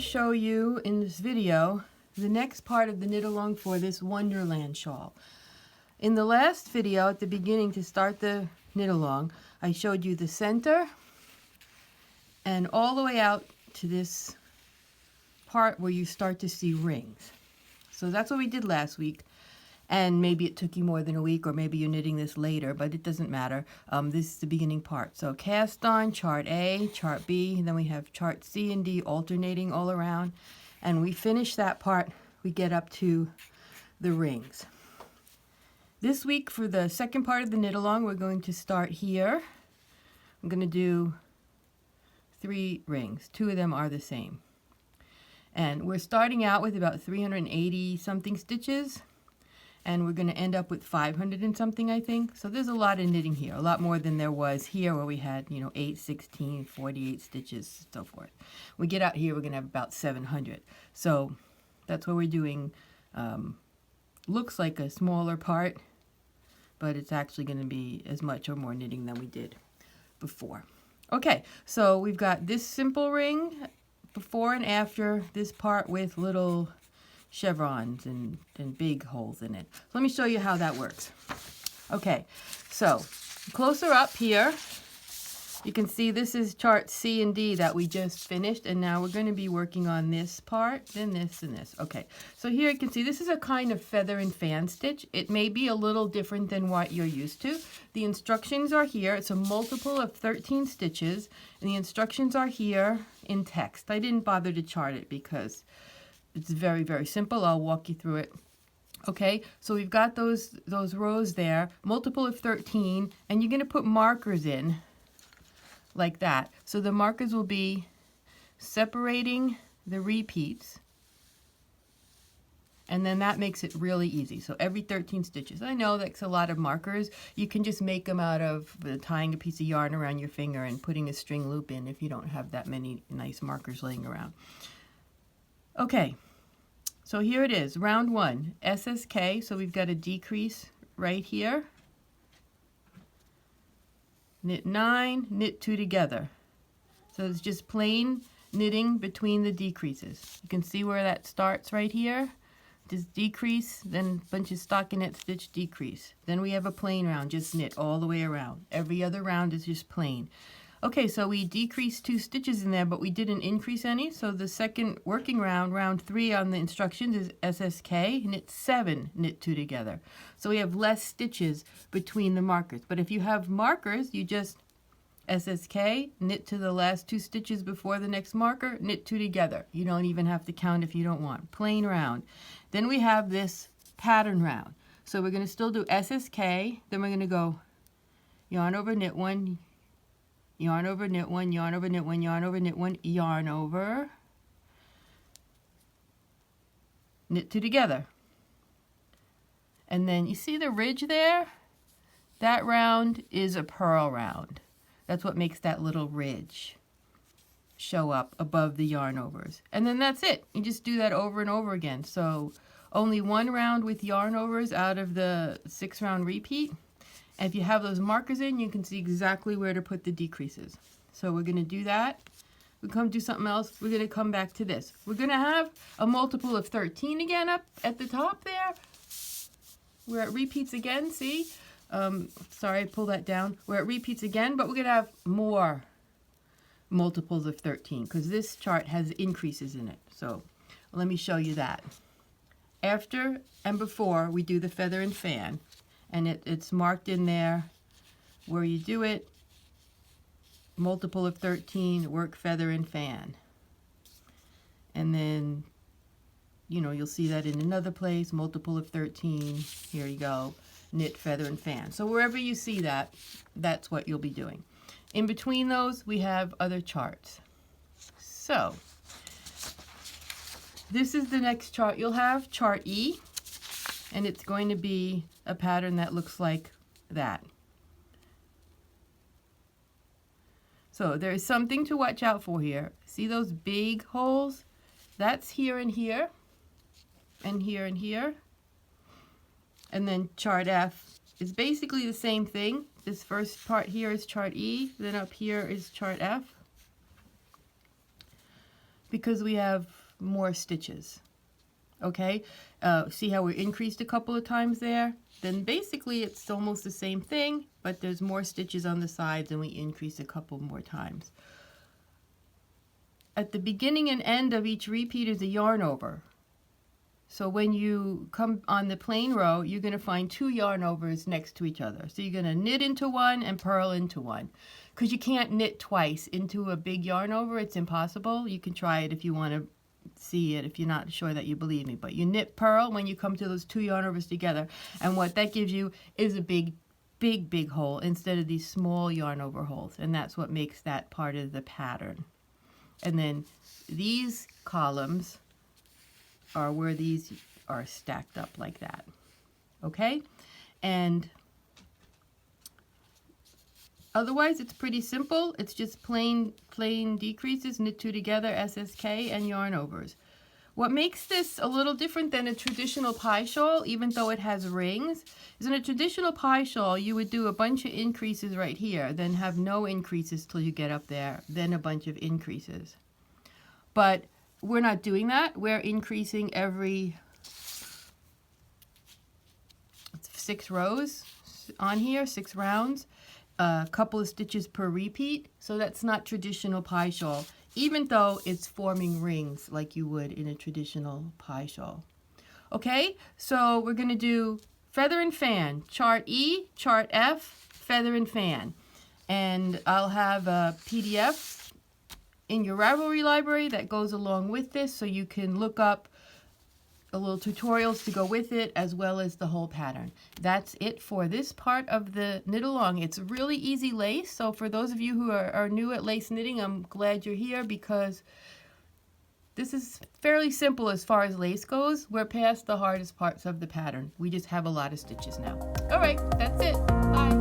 show you in this video the next part of the knit along for this Wonderland shawl. In the last video at the beginning to start the knit along, I showed you the center and all the way out to this part where you start to see rings. So that's what we did last week. And maybe it took you more than a week, or maybe you're knitting this later, but it doesn't matter. This is the beginning part. So cast on, chart A, chart B, and then we have chart C and D alternating all around. And we finish that part, we get up to the rings. This week for the second part of the knit along, we're going to start here. I'm going to do 3 rings. 2 of them are the same. And we're starting out with about 380 something stitches. And we're going to end up with 500 and something, I think. So there's a lot of knitting here, a lot more than there was here where we had, 8, 16, 48 stitches, so forth. We get out here, we're going to have about 700. So that's what we're doing. Looks like a smaller part, but it's actually going to be as much or more knitting than we did before. Okay, so we've got this simple ring before and after this part with little chevrons and big holes in it. So let me show you how that works. Okay, so closer up here, you can see this is chart C and D that we just finished, and now we're going to be working on this part, then this and this. Okay, so here you can see this is a kind of feather and fan stitch. It may be a little different than what you're used to. The instructions are here. It's a multiple of 13 stitches, and the instructions are here in text. I didn't bother to chart it because it's very, very simple. I'll walk you through it. Okay, so we've got those rows there, multiple of 13, and you're going to put markers in like that. So the markers will be separating the repeats, and then that makes it really easy. So every 13 stitches. I know that's a lot of markers. You can just make them out of tying a piece of yarn around your finger and putting a string loop in if you don't have that many nice markers laying around. Okay, so here it is, round 1, SSK, so we've got a decrease right here. Knit 9, knit 2 together. So it's just plain knitting between the decreases. You can see where that starts right here. Just decrease, then bunch of stockinette stitch, decrease. Then we have a plain round, just knit all the way around. Every other round is just plain. Okay, so we decreased 2 stitches in there, but we didn't increase any. So the second working round, round 3 on the instructions is SSK, knit 7, knit 2 together. So we have less stitches between the markers. But if you have markers, you just SSK, knit to the last 2 stitches before the next marker, knit 2 together. You don't even have to count if you don't want. Plain round. Then we have this pattern round. So we're going to still do SSK, then we're going to go yarn over, knit 1, yarn over, knit 1, yarn over, knit 1, yarn over, knit 1, yarn over, knit 2 together. And then you see the ridge there? That round is a purl round. That's what makes that little ridge show up above the yarn overs. And then that's it. You just do that over and over again. So only 1 round with yarn overs out of the 6 round repeat. And if you have those markers in, you can see exactly where to put the decreases. So we're going to do that. We come do something else. We're going to come back to this. We're going to have a multiple of 13 again up at the top there. We're at repeats again, see? Sorry, pull that down. We're at repeats again, but we're going to have more multiples of 13 because this chart has increases in it. So let me show you that. After and before we do the feather and fan, and it's marked in there where you do it, multiple of 13, work, feather, and fan. And then, you'll see that in another place, multiple of 13, here you go, knit, feather, and fan. So wherever you see that, that's what you'll be doing. In between those, we have other charts. So this is the next chart you'll have, chart E. And it's going to be a pattern that looks like that. So there is something to watch out for here. See those big holes? That's here and here, and here and here. And then chart F is basically the same thing. This first part here is chart E, then up here is chart F. Because we have more stitches. Okay, see how we increased a couple of times there? Then basically it's almost the same thing, but there's more stitches on the sides and we increase a couple more times. At the beginning and end of each repeat is a yarn over. So when you come on the plain row, you're going to find 2 yarn overs next to each other. So you're going to knit into one and purl into one. Because you can't knit twice into a big yarn over. It's impossible. You can try it if you want to see it, if you're not sure that you believe me. But you knit purl when you come to those 2 yarn overs together. And what that gives you is a big hole instead of these small yarn over holes. And that's what makes that part of the pattern. And then these columns are where these are stacked up like that. Okay? And otherwise it's pretty simple. It's just plain decreases, knit 2 together, SSK, and yarn overs. What makes this a little different than a traditional pie shawl, even though it has rings, is in a traditional pie shawl you would do a bunch of increases right here, then have no increases till you get up there, then a bunch of increases. But we're not doing that. We're increasing every 6 rows on here, 6 rounds, a couple of stitches per repeat. So that's not traditional pie shawl, even though it's forming rings like you would in a traditional pie shawl. Okay, so we're going to do feather and fan, chart E, chart F, feather and fan. And I'll have a PDF in your Ravelry library that goes along with this, so you can look up a little tutorials to go with it, as well as the whole pattern. That's it for this part of the knit along. It's really easy lace, so for those of you who are new at lace knitting, I'm glad you're here, because this is fairly simple as far as lace goes. We're past the hardest parts of the pattern. We just have a lot of stitches now. All right, that's it. Bye.